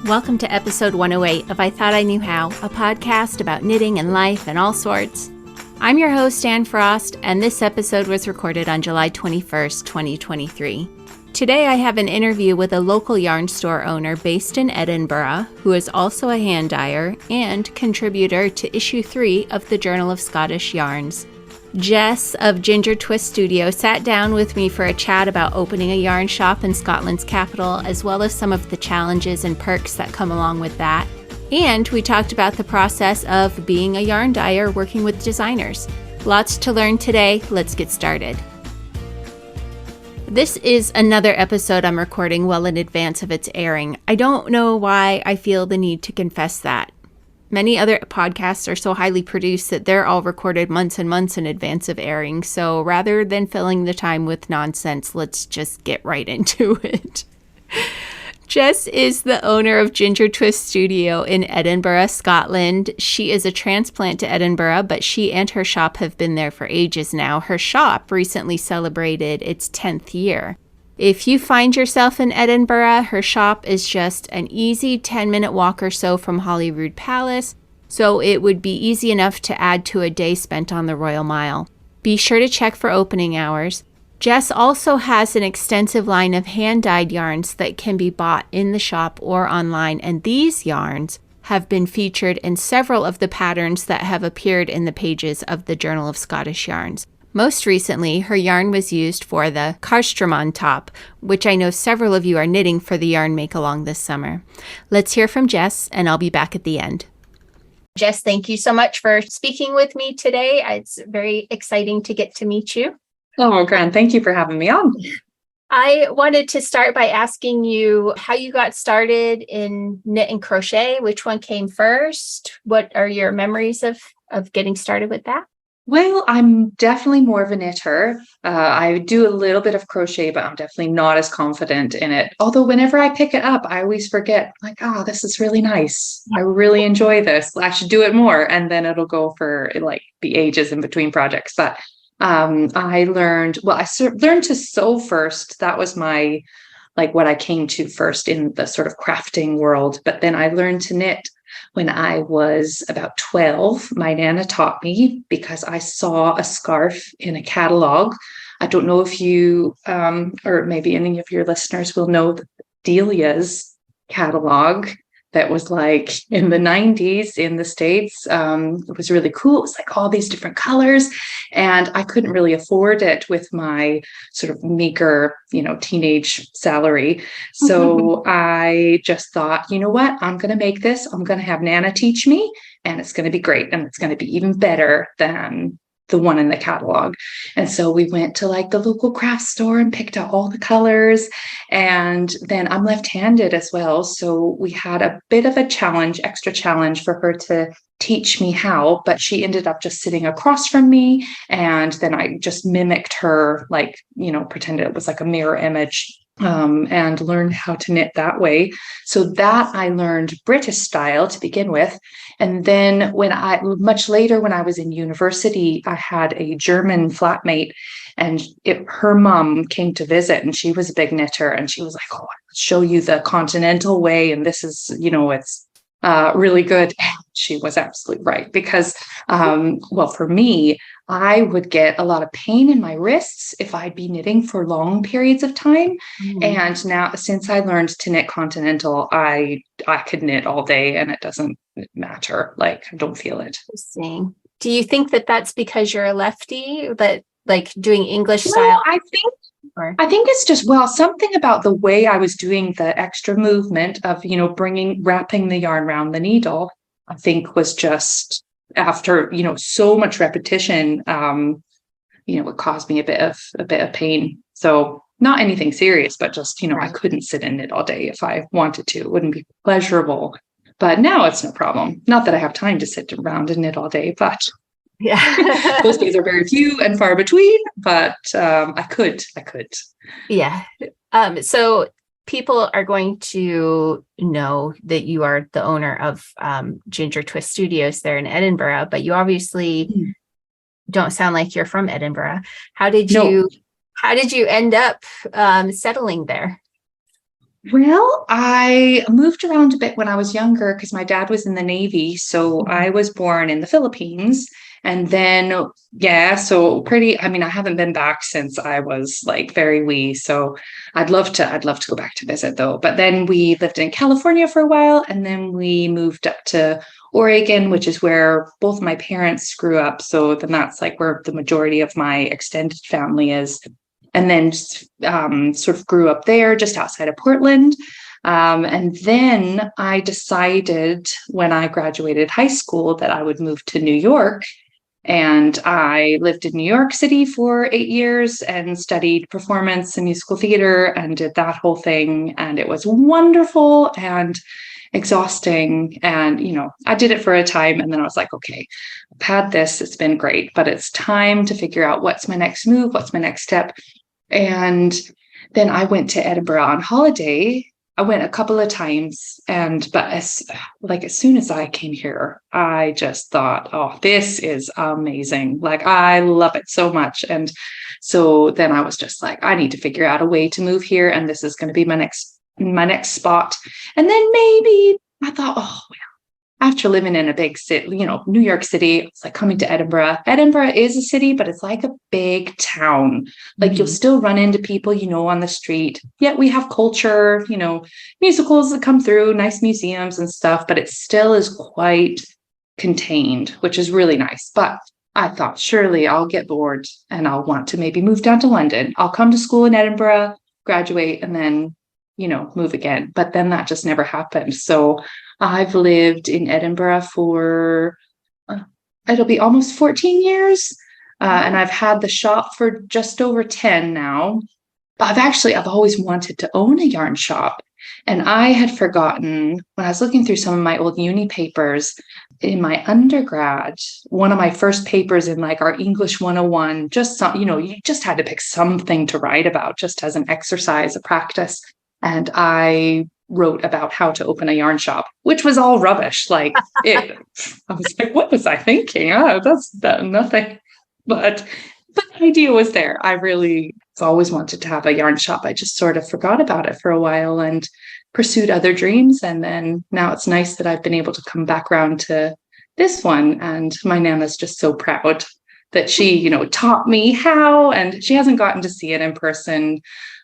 Welcome to episode 108 of I Thought I Knew How, a podcast about knitting and life and all sorts. I'm your host, Anne Frost, and this episode was recorded on July 21st, 2023. Today I have an interview with a local yarn store owner based in Edinburgh, who is also a hand dyer and contributor to issue 3 of the Journal of Scottish Yarns. Jess of Ginger Twist Studio sat down with me for a chat about opening a yarn shop in Scotland's capital, as well as some of the challenges and perks that come along with that. And we talked about the process of being a yarn dyer working with designers. Lots to learn today. Let's get started. This is another episode I'm recording well in advance of its airing. I don't know why I feel the need to confess that. Many other podcasts are so highly produced that they're all recorded months and months in advance of airing. So rather than filling the time with nonsense, let's just get right into it. Jess is the owner of Ginger Twist Studio in Edinburgh, Scotland. She is a transplant to Edinburgh, but she and her shop have been there for ages now. Her shop recently celebrated its 10th year. If you find yourself in Edinburgh, her shop is just an easy 10-minute walk or so from Holyrood Palace, so it would be easy enough to add to a day spent on the Royal Mile. Be sure to check for opening hours. Jess also has an extensive line of hand-dyed yarns that can be bought in the shop or online, and these yarns have been featured in several of the patterns that have appeared in the pages of the Journal of Scottish Yarns. Most recently, her yarn was used for the Karstramon top, which I know several of you are knitting for the yarn make-along this summer. Let's hear from Jess, and I'll be back at the end. Jess, thank you so much for speaking with me today. It's very exciting to get to meet you. Oh, grand. Thank you for having me on. I wanted to start by asking you how you got started in knit and crochet. Which one came first? What are your memories of getting started with that? Well, I'm definitely more of a knitter. I do a little bit of crochet, but I'm definitely not as confident in it. Although whenever I pick it up, I always forget, like, oh, this is really nice. I really enjoy this. I should do it more. And then it'll go for like the ages in between projects. But I learned to sew first. That was my, like what I came to first in the sort of crafting world. But then I learned to knit when I was about 12. My Nana taught me because I saw a scarf in a catalog. I don't know if you, or maybe any of your listeners will know Delia's catalog that was like in the 90s in the States. It was really cool. It was like all these different colors, and I couldn't really afford it with my sort of meager, teenage salary. So I just thought, you know what, I'm going to make this. I'm going to have Nana teach me, and it's going to be great. And it's going to be even better than the one in the catalog. And so we went to like the local craft store and picked out all the colors. And then I'm left-handed as well. So we had a bit of a extra challenge for her to teach me how, but she ended up just sitting across from me. And then I just mimicked her, like, pretended it was like a mirror image. And learned how to knit that way. So that I learned British style to begin with. And then much later, when I was in university, I had a German flatmate, and her mom came to visit, and she was a big knitter, and she was like, oh, I'll show you the continental way. And this is, it's really good. And she was absolutely right, because, for me, I would get a lot of pain in my wrists if I'd be knitting for long periods of time. And now, since I learned to knit continental, I could knit all day, and it doesn't matter. Like, I don't feel it. Interesting. Do you think that that's because you're a lefty, but like doing English style? I think it's just, something about the way I was doing the extra movement of, wrapping the yarn around the needle, I think was just after, so much repetition, it caused me a bit of pain. So not anything serious, but just, I couldn't sit and knit all day if I wanted to. It wouldn't be pleasurable. But now it's no problem. Not that I have time to sit around and knit all day, but yeah, those days are very few and far between, but I could. Yeah. So people are going to know that you are the owner of Ginger Twist Studios there in Edinburgh, but you obviously don't sound like you're from Edinburgh. How did you end up settling there? Well, I moved around a bit when I was younger because my dad was in the Navy. So I was born in the Philippines. And then, yeah, so pretty, I mean, I haven't been back since I was like very wee. So I'd love to go back to visit though. But then we lived in California for a while and then we moved up to Oregon, which is where both my parents grew up. So then that's like where the majority of my extended family is, and then sort of grew up there just outside of Portland. And then I decided when I graduated high school that I would move to New York. And I lived in New York City for 8 years and studied performance and musical theater and did that whole thing. And it was wonderful and exhausting. And, I did it for a time. And then I was like, okay, I've had this. It's been great, but it's time to figure out what's my next move, what's my next step. And then I went to Edinburgh on holiday. I went a couple of times, but as soon as I came here, I just thought, oh, this is amazing. Like I love it so much. And so then I was just like, I need to figure out a way to move here, and this is going to be my next spot. And then maybe I thought, oh, after living in a big city, New York City, it's like coming to Edinburgh. Edinburgh is a city, but it's like a big town. Like you'll still run into people, on the street. Yet we have culture, musicals that come through, nice museums and stuff, but it still is quite contained, which is really nice. But I thought, surely I'll get bored and I'll want to maybe move down to London. I'll come to school in Edinburgh, graduate, and then, move again. But then that just never happened. So I've lived in Edinburgh for, it'll be almost 14 years. And I've had the shop for just over 10 now. But I've always wanted to own a yarn shop. And I had forgotten when I was looking through some of my old uni papers in my undergrad, one of my first papers in like our English 101, just some, you just had to pick something to write about just as an exercise, a practice. And I wrote about how to open a yarn shop, which was all rubbish. I was like, what was I thinking? That's nothing. But the idea was there. I really always wanted to have a yarn shop. I just sort of forgot about it for a while and pursued other dreams. And then now it's nice that I've been able to come back around to this one. And my Nana's just so proud that she, taught me how, and she hasn't gotten to see it in person.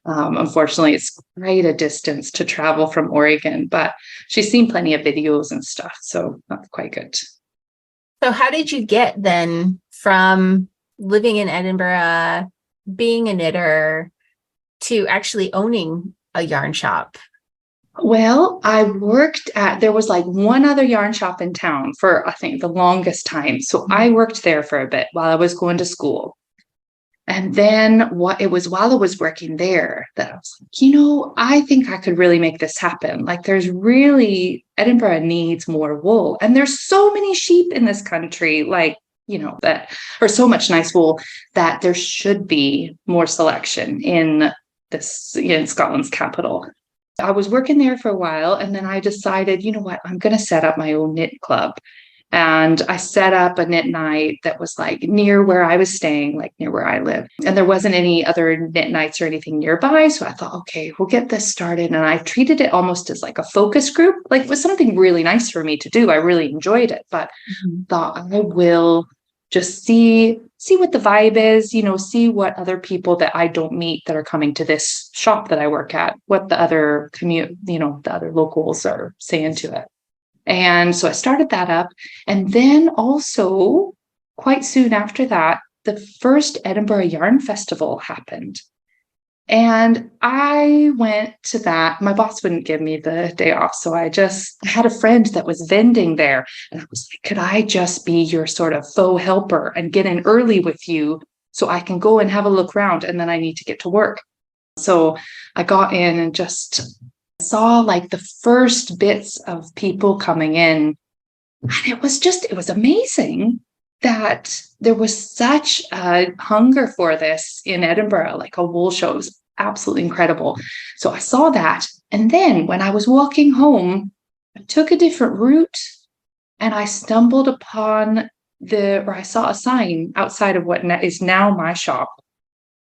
Unfortunately, it's quite a distance to travel from Oregon, but she's seen plenty of videos and stuff. So that's quite good. So how did you get then from living in Edinburgh, being a knitter, to actually owning a yarn shop? Well, there was like one other yarn shop in town for, I think, the longest time. So I worked there for a bit while I was going to school. And then it was while I was working there that I was like, I think I could really make this happen. Like Edinburgh needs more wool. And there's so many sheep in this country, that are so much nice wool that there should be more selection in Scotland's capital. I was working there for a while, and then I decided, what, I'm going to set up my own knit club. And I set up a knit night that was like near where I was staying, like near where I live. And there wasn't any other knit nights or anything nearby. So I thought, okay, we'll get this started. And I treated it almost as like a focus group. Like it was something really nice for me to do. I really enjoyed it, but thought I will just see what the vibe is, see what other people that I don't meet that are coming to this shop that I work at, what the other the other locals are saying to it. And so I started that up. And then also quite soon after that, the first Edinburgh Yarn Festival happened. And I went to that. My boss wouldn't give me the day off. So I had a friend that was vending there. And I was like, could I just be your sort of faux helper and get in early with you so I can go and have a look around, and then I need to get to work. So I got in and just saw like the first bits of people coming in. And it was amazing that there was such a hunger for this in Edinburgh, like a wool show. It was absolutely incredible. So I saw that. And then when I was walking home, I took a different route and I stumbled upon I saw a sign outside of what is now my shop.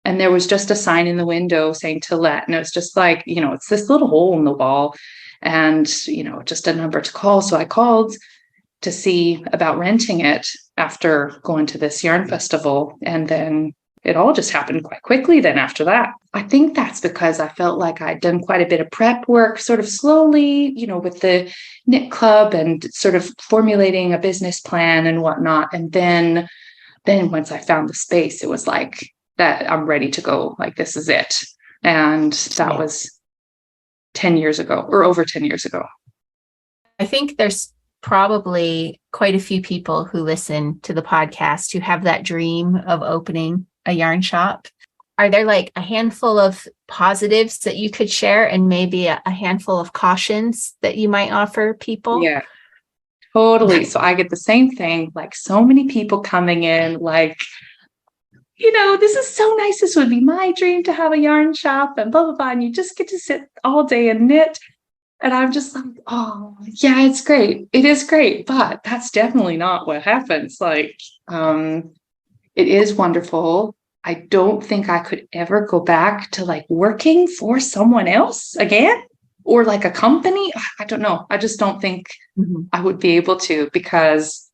And there was just a sign in the window saying to let. And it was just like, it's this little hole in the wall and, just a number to call. So I called to see about renting it after going to this yarn festival. And then it all just happened quite quickly then after that. I think that's because I felt like I'd done quite a bit of prep work sort of slowly, with the knit club and sort of formulating a business plan and whatnot. And then once I found the space, it was like that I'm ready to go. Like, this is it. And that was 10 years ago or over 10 years ago. I think there's probably quite a few people who listen to the podcast who have that dream of opening a yarn shop. Are there like a handful of positives that you could share and maybe a handful of cautions that you might offer people? Yeah, totally. So I get the same thing, like so many people coming in, like, this is so nice. This would be my dream to have a yarn shop and blah, blah, blah. And you just get to sit all day and knit. And I'm just like, oh, yeah, it's great. It is great. But that's definitely not what happens. Like, it is wonderful. I don't think I could ever go back to like working for someone else again or like a company. I don't know. I just don't think I would be able to, because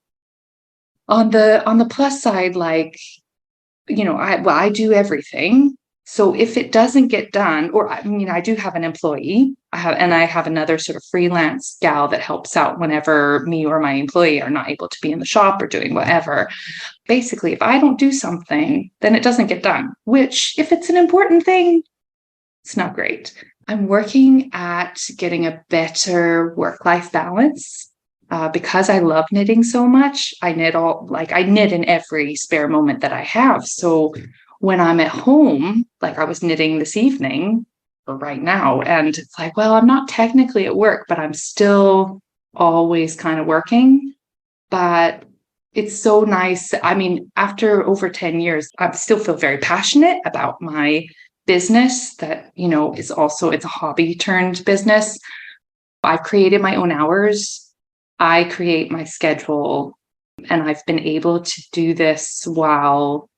on the plus side, like, I do everything. So if it doesn't get done, or I do have an employee, I have another sort of freelance gal that helps out whenever me or my employee are not able to be in the shop or doing whatever. Basically, if I don't do something, then it doesn't get done, which if it's an important thing, it's not great. I'm working at getting a better work-life balance. Because I love knitting so much, I knit in every spare moment that I have. So when I'm at home, like I was knitting this evening or right now, and it's like, well, I'm not technically at work, but I'm still always kind of working. But it's so nice. I mean, after over 10 years, I still feel very passionate about my business that, is also, it's a hobby turned business. I've created my own hours. I create my schedule, and I've been able to do this while,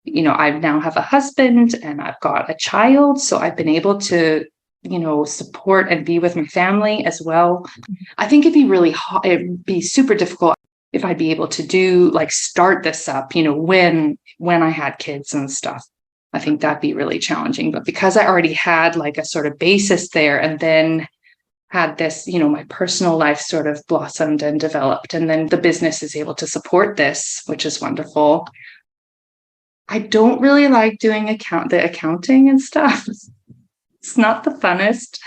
I now have a husband and I've got a child. So I've been able to, support and be with my family as well. I think it'd be super difficult if I'd be able to start this up, when I had kids and stuff. I think that'd be really challenging. But because I already had like a sort of basis there, and then had this, my personal life sort of blossomed and developed, and then the business is able to support this, which is wonderful. I don't really like doing the accounting and stuff. It's not the funnest,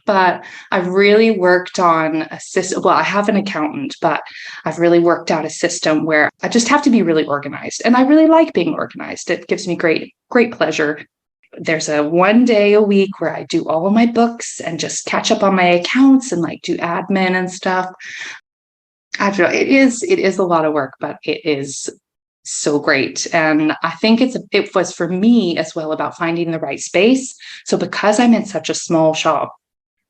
but I've really worked on a system. Well, I have an accountant, but I've really worked out a system where I just have to be really organized. And I really like being organized. It gives me great, great pleasure. There's a 1 day a week where I do all of my books and just catch up on my accounts and like do admin and stuff. I don't know. It is a lot of work, but it is so great. And I think it was for me as well about finding the right space. So because I'm in such a small shop,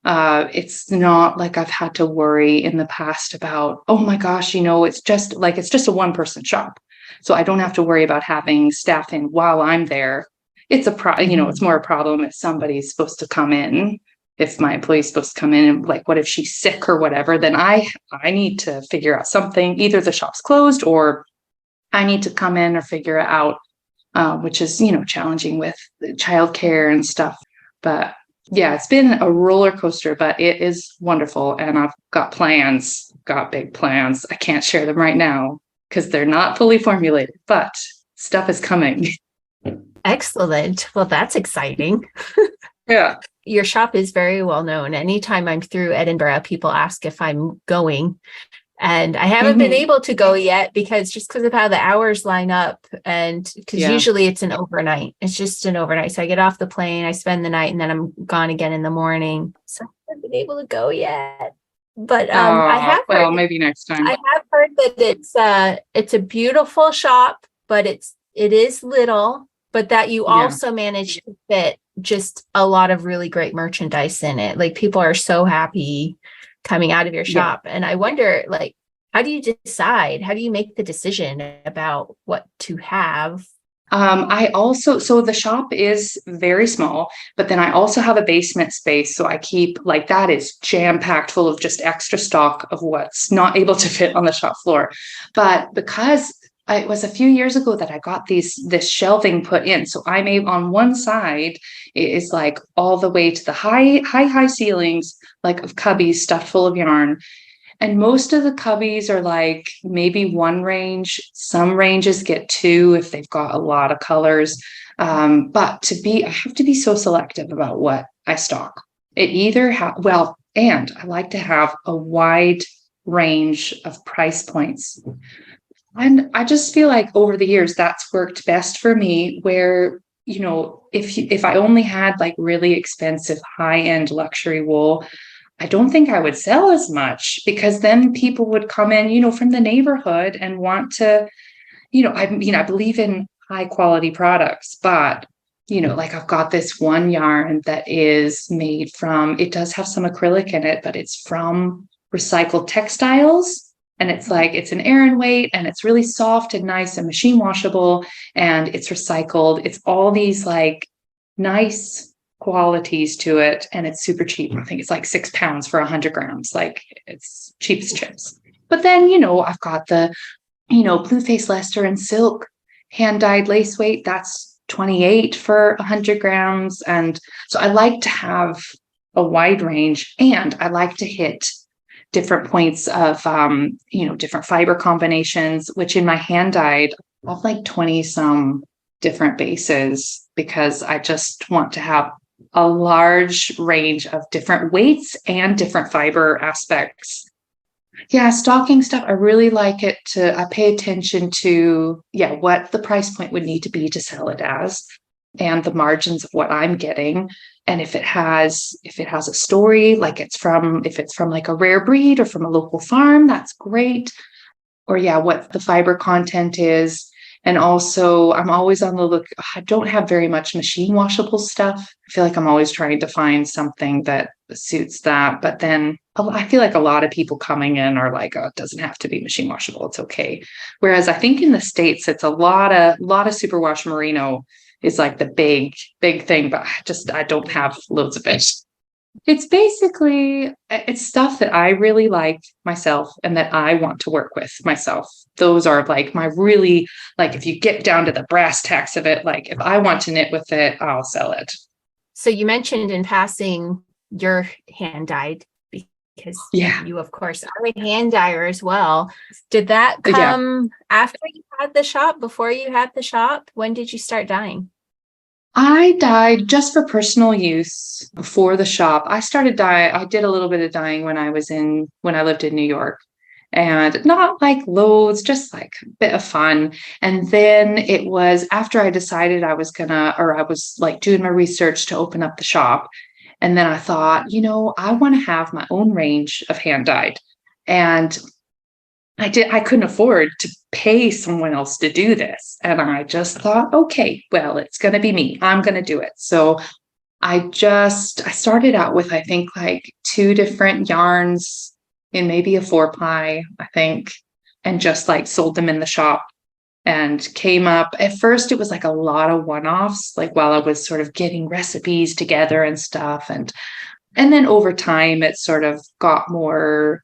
it's not like I've had to worry in the past about, oh my gosh, it's just a one-person shop. So I don't have to worry about having staff in while I'm there. It's it's more a problem if somebody's supposed to come in. If my employee's supposed to come in and like, what if she's sick or whatever, then I need to figure out something. Either the shop's closed or I need to come in or figure it out, which is, challenging with childcare and stuff. But yeah, it's been a roller coaster, but it is wonderful. And I've got big plans. I can't share them right now because they're not fully formulated, but stuff is coming. Excellent. Well, that's exciting. Yeah. Your shop is very well known. Anytime I'm through Edinburgh, people ask if I'm going. And I haven't been able to go yet because of how the hours line up. And because usually it's an overnight. It's just an overnight. So I get off the plane, I spend the night, and then I'm gone again in the morning. So I haven't been able to go yet. But I have heard, maybe next time. I have heard that it's a beautiful shop, but it is little, but that you also manage to fit just a lot of really great merchandise in it. Like people are so happy coming out of your shop. And I wonder, how do you decide? How do you make the decision about what to have I also, so the shop is very small, but then I also have a basement space. So I keep like that is jam packed full of just extra stock of what's not able to fit on the shop floor. But because it was a few years ago that I got this shelving put in. So I'm able on one side, it is like all the way to the high ceilings, like of cubbies stuffed full of yarn. And most of the cubbies are like maybe one range. Some ranges get two if they've got a lot of colors. But I have to be so selective about what I stock. It either and I like to have a wide range of price points. And I just feel like over the years that's worked best for me where, if I only had like really expensive high-end luxury wool, I don't think I would sell as much because then people would come in, from the neighborhood and want to, I believe in high quality products, but, like I've got this one yarn that is made from, it does have some acrylic in it, but it's from recycled textiles. And it's like, it's an Aran weight and it's really soft and nice and machine washable and it's recycled. It's all these like nice qualities to it and it's super cheap. I think it's like £6 for 100 grams. Like it's cheap as chips. But then, I've got the, blue face Leicester and silk hand dyed lace weight. That's 28 for 100 grams. And so I like to have a wide range and I like to hit different points of, different fiber combinations, which in my hand dyed, I have like 20 some different bases because I just want to have a large range of different weights and different fiber aspects. Yeah, stocking stuff, I really like it I pay attention to, what the price point would need to be to sell it as and the margins of what I'm getting. And if it has a story, like if it's from like a rare breed or from a local farm, that's great. Or what the fiber content is. And also I'm always on the look. I don't have very much machine washable stuff. I feel like I'm always trying to find something that suits that. But then I feel like a lot of people coming in are like, oh, it doesn't have to be machine washable. It's okay. Whereas I think in the States, it's a lot of superwash merino is like the big thing, but I don't have loads of it. It's stuff that I really like myself and that I want to work with myself. Those are like my really, like, if you get down to the brass tacks of it, like if I want to knit with it, I'll sell it. So you mentioned in passing your hand dyed because you of course are a hand dyer as well. Did that come after you had the shop, before you had the shop? When did you start dyeing? I dyed just for personal use before the shop. I did a little bit of dyeing when I lived in New York, and not like loads, just like a bit of fun. And then it was after I decided I was like doing my research to open up the shop. And then I thought, I want to have my own range of hand dyed. And I couldn't afford to pay someone else to do this. And I just thought, okay, well, it's going to be me. I'm going to do it. So I started out with, I think, like 2 different yarns in maybe a 4-ply, I think, and just like sold them in the shop and came up. At first, it was like a lot of one-offs, like while I was sort of getting recipes together and stuff. And then over time, it sort of got more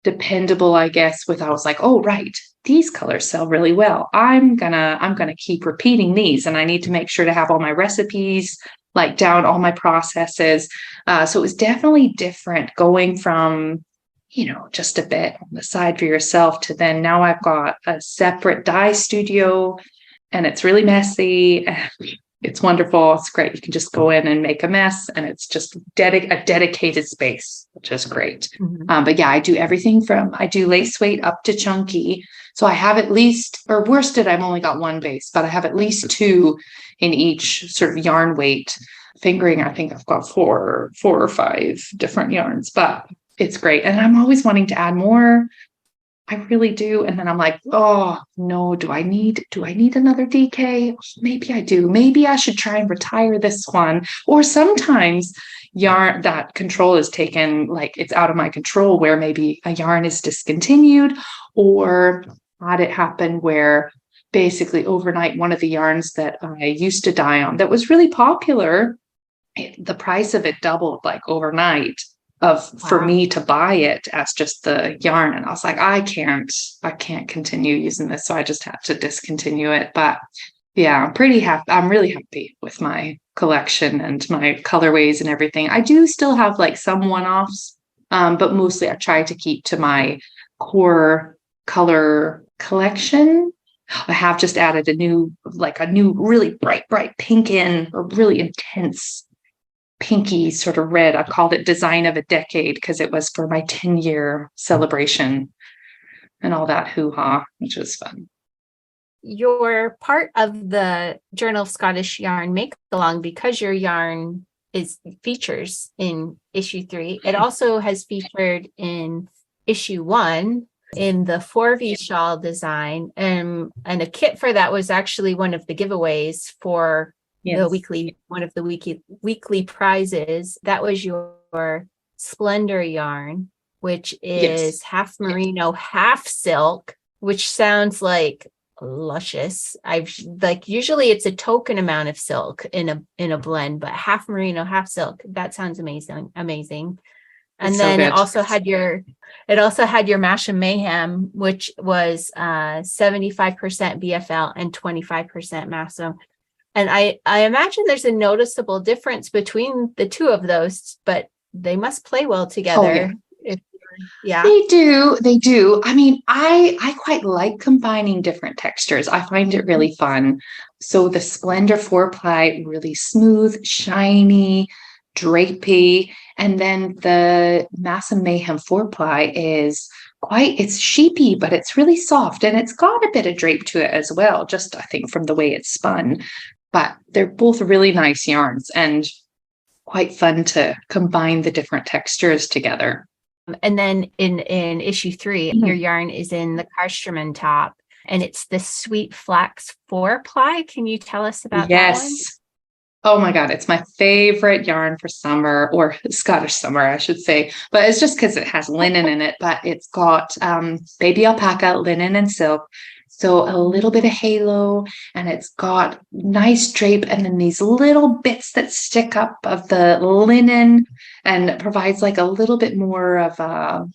dependable, I guess, I was like, oh, right, these colors sell really well. I'm gonna keep repeating these, and I need to make sure to have all my recipes, like down all my processes. So it was definitely different going from, just a bit on the side for yourself to then now I've got a separate dye studio and it's really messy. It's wonderful. It's great. You can just go in and make a mess and it's just a dedicated space, which is great. Mm-hmm. But I do everything I do lace weight up to chunky. So I have at least, or worsted, I've only got 1 base, but I have at least 2 in each sort of yarn weight. Fingering, I think I've got 4 or 5 different yarns, but it's great. And I'm always wanting to add more. I really do. And then I'm like, oh no, do I need another DK? Maybe I do. Maybe I should try and retire this one. Or sometimes yarn, that control is taken, like it's out of my control, where maybe a yarn is discontinued, or had it happen where basically overnight one of the yarns that I used to dye on that was really popular. The price of it doubled like overnight for me to buy it as just the yarn. And I was like, I can't continue using this. So I just had to discontinue it. But yeah, I'm pretty happy. I'm really happy with my collection and my colorways and everything. I do still have like some one-offs, but mostly I try to keep to my core color collection. I have just added a new really bright pink in, or really intense pinky sort of red. I called it Design of a Decade because it was for my 10-year celebration and all that hoo-ha, which was fun. You're part of the Journal of Scottish Yarn make-along because your yarn features in issue 3. It also has featured in issue 1 in the 4V shawl design, and a kit for that was actually one of the giveaways for the weekly prizes. That was your Splendor yarn, which is half merino, half silk, which sounds like luscious. Usually it's a token amount of silk in a blend, but half merino, half silk. That sounds amazing. And it's then so it also had your Mash and Mayhem, which was 75% BFL and 25% Masso. And I imagine there's a noticeable difference between the two of those, but they must play well together. They do. I mean, I quite like combining different textures. I find it really fun. So the Splendor 4-ply, really smooth, shiny, drapey. And then the Mass and Mayhem 4-ply is it's sheepy, but it's really soft. And it's got a bit of drape to it as well, just I think from the way it's spun. But they're both really nice yarns and quite fun to combine the different textures together. And then in issue 3, your yarn is in the Karstraman top, and it's the Sweet Flax 4-ply. Can you tell us about that one? Oh my God, it's my favorite yarn for summer, or Scottish summer, I should say. But it's just because it has linen in it, but it's got baby alpaca, linen, and silk. So a little bit of halo, and it's got nice drape, and then these little bits that stick up of the linen, and it provides like a little bit more of a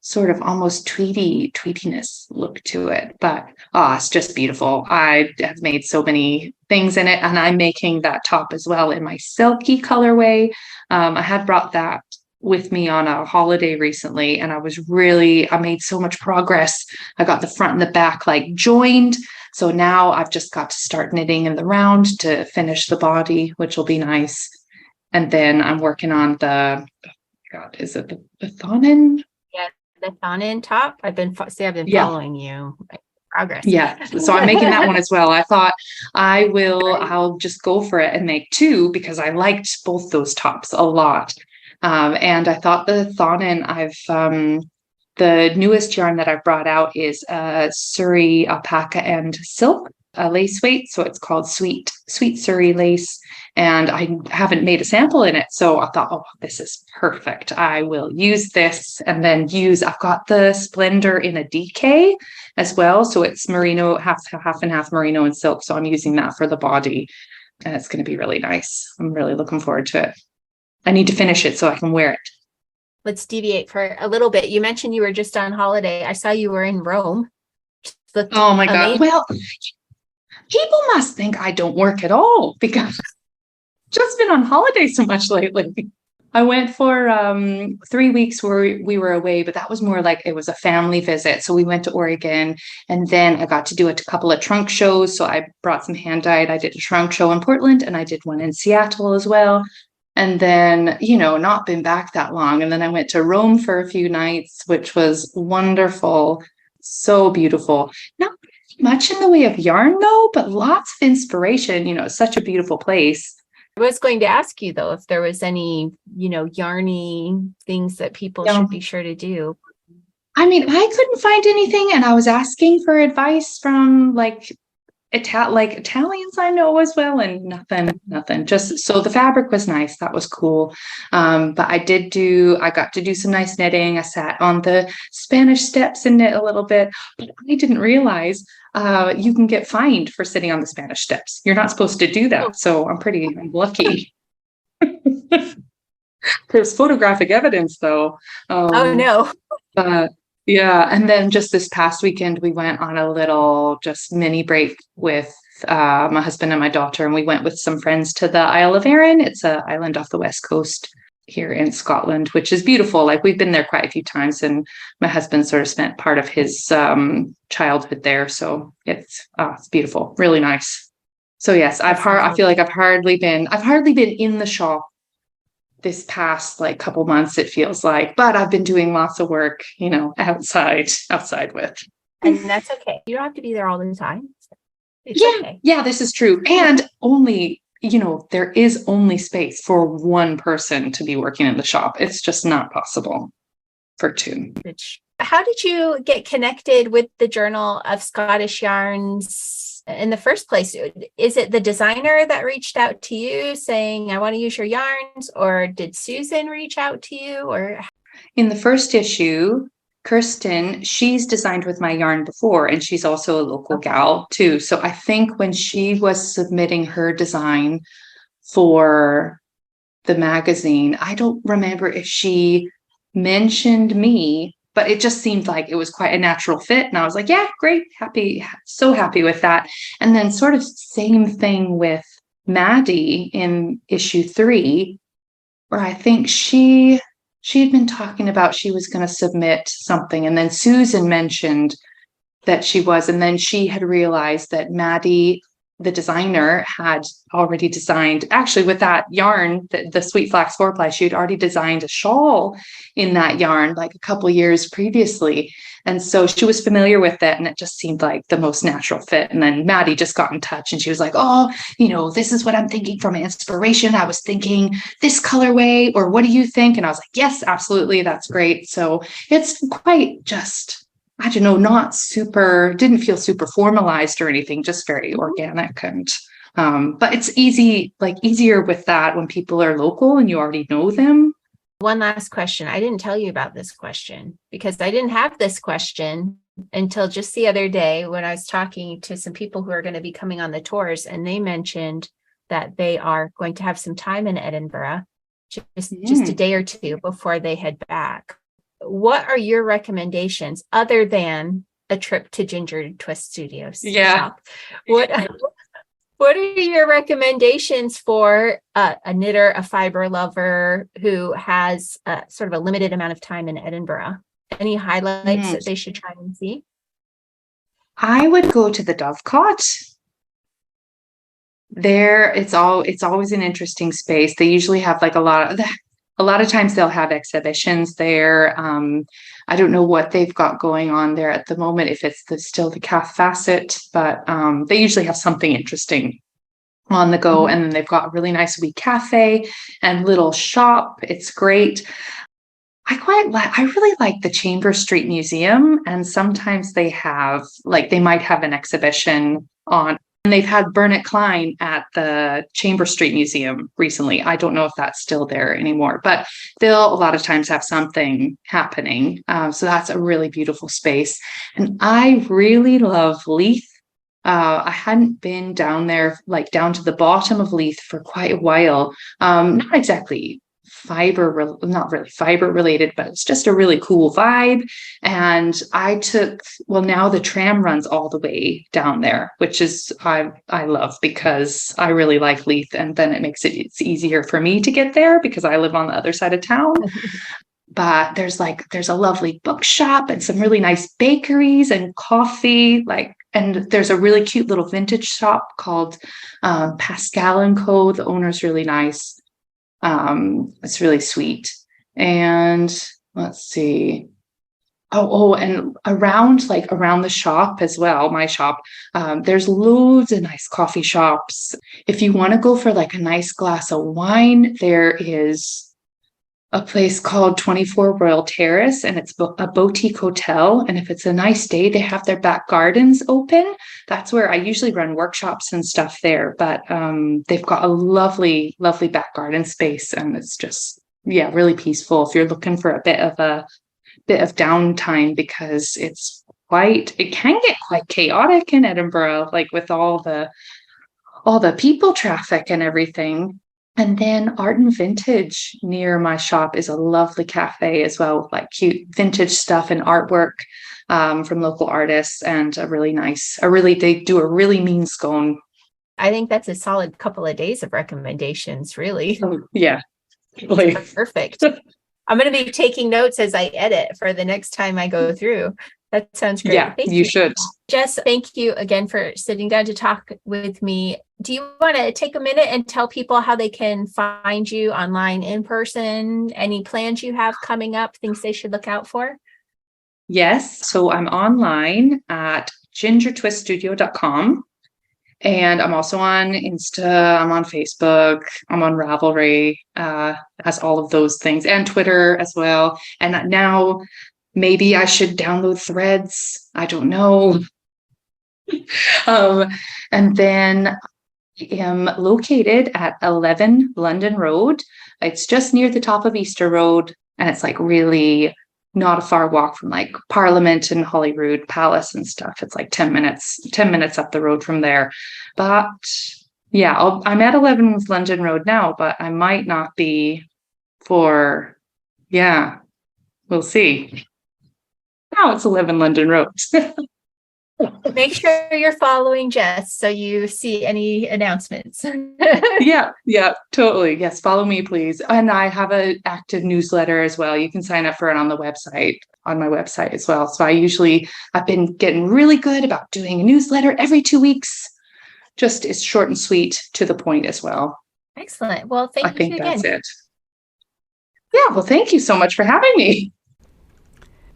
sort of almost tweediness look to it. But it's just beautiful. I have made so many things in it, and I'm making that top as well in my silky colorway. I had brought that with me on a holiday recently, and I made so much progress. I got the front and the back like joined. So now I've just got to start knitting in the round to finish the body, which will be nice. And then I'm working on is it the Thonin? Yeah, the Thonin top. I've been following you. Progress. Yeah. So I'm making that one as well. I thought I'll just go for it and make 2 because I liked both those tops a lot. And I thought the Thonin, the newest yarn that I've brought out is Surrey alpaca and silk lace weight. So it's called Sweet Surrey lace. And I haven't made a sample in it. So I thought, this is perfect. I will use this, and then I've got the Splendor in a DK as well. So it's merino, half and half merino and silk. So I'm using that for the body, and it's going to be really nice. I'm really looking forward to it. I need to finish it so I can wear it. Let's deviate for a little bit. You mentioned you were just on holiday. I saw you were in Rome. Oh my God. Well, people must think I don't work at all because I've just been on holiday so much lately. I went for 3 weeks where we were away, but that was more like it was a family visit. So we went to Oregon, and then I got to do a couple of trunk shows. So I brought some hand dyed. I did a trunk show in Portland, and I did one in Seattle as well. And then, not been back that long. And then I went to Rome for a few nights, which was wonderful. So beautiful. Not much in the way of yarn, though, but lots of inspiration. It's such a beautiful place. I was going to ask you, though, if there was any, yarny things that people should be sure to do. I mean, I couldn't find anything, and I was asking for advice from like Italians I know as well, and nothing. Just so the fabric was nice. That was cool. But I got to do some nice knitting. I sat on the Spanish steps and knit a little bit, but I didn't realize you can get fined for sitting on the Spanish steps. You're not supposed to do that. So I'm lucky. There's photographic evidence though. Oh no. But yeah, and then just this past weekend, we went on a little just mini break with my husband and my daughter, and we went with some friends to the Isle of Arran. It's an island off the west coast here in Scotland, which is beautiful. Like we've been there quite a few times, and my husband sort of spent part of his childhood there, so it's beautiful, really nice. So yes, I feel like I've hardly been in the shop this past like couple months, it feels like, but I've been doing lots of work, outside with. And that's okay. You don't have to be there all the time. It's okay. Yeah, this is true. And only, there is only space for one person to be working in the shop. It's just not possible for two. How did you get connected with the Journal of Scottish Yarns in the first place? Is it the designer that reached out to you saying, I want to use your yarns, or did Susan reach out to you? Or in the first issue, Kirsten, she's designed with my yarn before, and she's also a local gal too. So I think when she was submitting her design for the magazine, I don't remember if she mentioned me, but it just seemed like it was quite a natural fit. And I was like, yeah, great, so happy with that. And then sort of same thing with Maddie in issue 3, where I think she'd been talking about she was going to submit something. And then Susan mentioned that she was, and then she had realized that Maddie, the designer, had already designed, actually with that yarn, the Sweet Flax 4-ply, she had already designed a shawl in that yarn like a couple years previously. And so she was familiar with it, and it just seemed like the most natural fit. And then Maddie just got in touch, and she was like, oh, this is what I'm thinking from inspiration. I was thinking this colorway, or what do you think? And I was like, yes, absolutely. That's great. So it's quite just, I don't know, didn't feel super formalized or anything, just very organic. And, but it's easier with that when people are local and you already know them. One last question. I didn't tell you about this question because I didn't have this question until just the other day when I was talking to some people who are going to be coming on the tours, and they mentioned that they are going to have some time in Edinburgh, just a day or two before they head back. What are your recommendations other than a trip to Ginger Twist Studios? Yeah. What are your recommendations for a knitter, a fiber lover who has sort of a limited amount of time in Edinburgh? Any highlights that they should try and see? I would go to the Dovecot. There, it's always an interesting space. They usually have like a lot of times they'll have exhibitions there. I don't know what they've got going on there at the moment, if it's still the Calf Facet, but they usually have something interesting on the go. And then they've got a really nice wee cafe and little shop. It's great. I really like the Chamber Street Museum, and sometimes they might have an exhibition on. And they've had Bernard Klein at the Chamber Street Museum recently. I don't know if that's still there anymore, but they'll a lot of times have something happening. So that's a really beautiful space. And I really love Leith. I hadn't been down there, like down to the bottom of Leith for quite a while. Not exactly not really fiber related, but it's just a really cool vibe. And now the tram runs all the way down there, which is I love, because I really like Leith, and then it's easier for me to get there because I live on the other side of town. But there's a lovely bookshop and some really nice bakeries and coffee, and there's a really cute little vintage shop called Pascal & Co. The owner's really nice. It's really sweet. And let's see. And around the shop as well, my shop, there's loads of nice coffee shops. If you want to go for like a nice glass of wine, there is a place called 24 Royal Terrace, and it's a boutique hotel. And if it's a nice day, they have their back gardens open. That's where I usually run workshops and stuff there. But they've got a lovely, lovely back garden space, and it's just, yeah, really peaceful if you're looking for a bit of downtime, because it can get quite chaotic in Edinburgh, like with all the people traffic and everything. And then Art and Vintage near my shop is a lovely cafe as well, with like cute vintage stuff and artwork from local artists, and they do a really mean scone. I think that's a solid couple of days of recommendations, really. Oh, yeah. Really. Perfect. I'm going to be taking notes as I edit for the next time I go through. That sounds great. Yeah, Thank you should. Jess, thank you again for sitting down to talk with me. Do you want to take a minute and tell people how they can find you online, in person, any plans you have coming up, things they should look out for? Yes. So I'm online at gingertwiststudio.com. And I'm also on Insta, I'm on Facebook, I'm on Ravelry, as all of those things, and Twitter as well. And now maybe I should download Threads. I don't know. And then I am located at 11 London Road. It's just near the top of Easter Road, and it's like really not a far walk from like Parliament and Holyrood Palace and stuff. It's like 10 minutes up the road from there. But yeah, I'm at 11 London Road now, but I might not be we'll see. Now it's 11 London Road. Make sure you're following Jess so you see any announcements. Yeah, totally. Yes, follow me, please. And I have an active newsletter as well. You can sign up for it on my website as well. So I've been getting really good about doing a newsletter every 2 weeks. Just it's short and sweet, to the point as well. Excellent. Well, thank you again. I think that's it. Yeah, well, thank you so much for having me.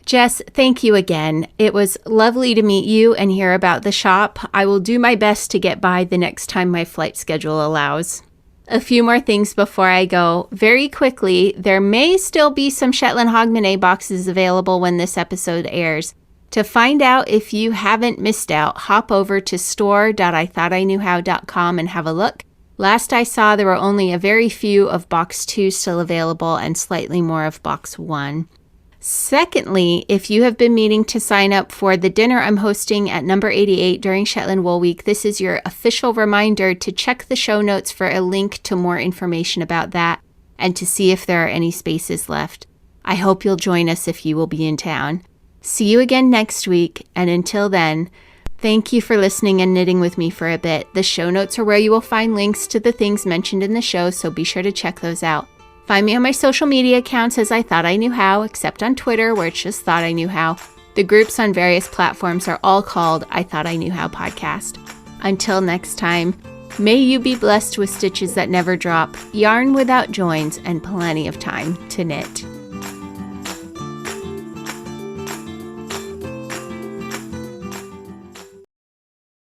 Jess, thank you again. It was lovely to meet you and hear about the shop. I will do my best to get by the next time my flight schedule allows. A few more things before I go. Very quickly, there may still be some Shetland Hogmanay boxes available when this episode airs. To find out if you haven't missed out, hop over to store.ithoughtIknewhow.com and have a look. Last I saw, there were only a very few of Box 2 still available and slightly more of Box 1. Secondly, if you have been meaning to sign up for the dinner I'm hosting at number 88 during Shetland Wool Week, this is your official reminder to check the show notes for a link to more information about that and to see if there are any spaces left. I hope you'll join us if you will be in town. See you again next week, and until then, thank you for listening and knitting with me for a bit. The show notes are where you will find links to the things mentioned in the show, so be sure to check those out. Find me on my social media accounts as I Thought I Knew How, except on Twitter, where it's just Thought I Knew How. The groups on various platforms are all called I Thought I Knew How Podcast. Until next time, may you be blessed with stitches that never drop, yarn without joins, and plenty of time to knit.